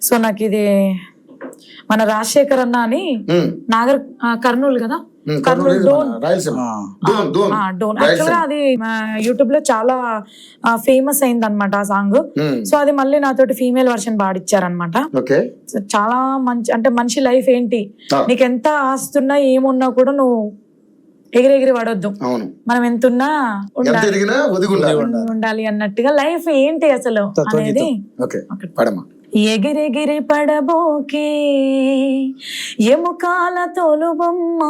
So నాకు ఇది మన రాజశేఖర్ అన్న అని కర్నూలు కదా, కర్నూలు డోన్. యాక్చువల్ గా అది యూట్యూబ్ లో చాలా ఫేమస్ అయింది అనమాట ఆ సాంగ్. సో అది మళ్ళీ నాతోటి ఫీమేల్ వర్షన్ పాడిచ్చారనమాట. సో చాలా మంచి, అంటే మనిషి లైఫ్ ఏంటి, నీకు ఎంత ఆస్తున్నా ఏమున్నా కూడా నువ్వు ఎగిరెగిరి పడొద్దు, మనం ఎంతున్నా ఉండాలి అన్నట్టుగా లైఫ్ ఏంటి అసలు అనేది. ఎగిరెగిరి పడబోకే ఎముకాల తోలుబొమ్మ,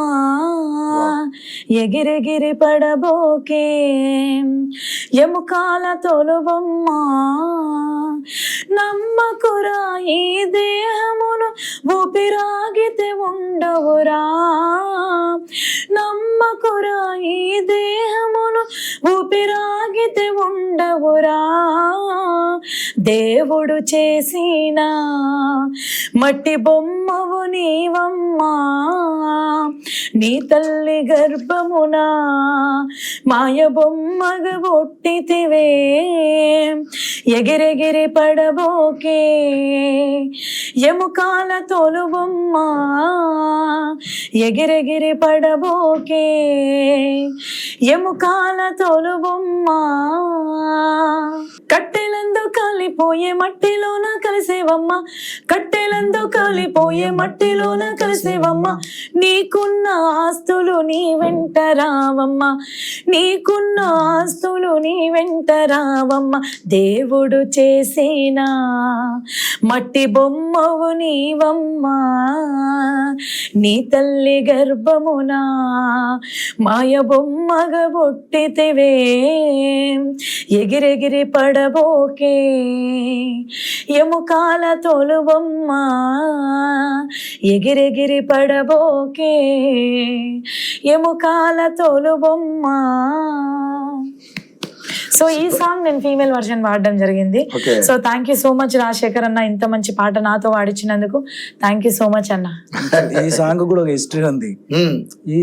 ఎగిరెగిరి పడబోకే ఎముకాల తోలుబొమ్మ, నమ్మకురా ఈ దేహమును ఊపిరాగితే ఉండవురా, నమ్మకురా ఈ దేహమును ఊపిరాగితే ఉండవురా, దేవుడు చేసిన మట్టి బొమ్మవు నీవమ్మా, నీ తల్లి గర్భమునా మాయ బొమ్మగా పుట్టితివే, ఎగిరెగిరి పడబోకే ఎముకాల తోలుబొమ్మ, ఎగిరెగిరి పడబోకే ఎముకాల తోలుబొమ్మ, కట్టెలందు కాలిపోయే మట్టిలోన కలిసేవమ్మ, కట్టెలందు కాలిపోయే మట్టిలోన కలిసేవమ్మ, నీకున్న ఆస్తులు నీ వెంట రావమ్మ, నీకున్న ఆస్తులు నీ వెంట రావమ్మ, దేవుడు చేసిన మట్టి బొమ్మవు నీవమ్మా, నీ తల్లి గర్భమునా మాయ బొమ్మగా పుట్టితివే, ఎగిరెగిరి పడబోకే ఎముకాల తోలుబొమ్మ, ఎగిరెగిరి పడబోకే ఎముకాల తోలుబొమ్మ. సో ఈ సాంగ్ నేను ఫీమేల్ వర్షన్ వాడడం జరిగింది. So thank you so much Rajasekhar అన్న, ఇంత మంచి పాట నాతో వాడించినందుకు థ్యాంక్ యూ సో మచ్ అన్న. ఈ సాంగ్ కూడా ఒక హిస్టరీ ఉంది. ఈ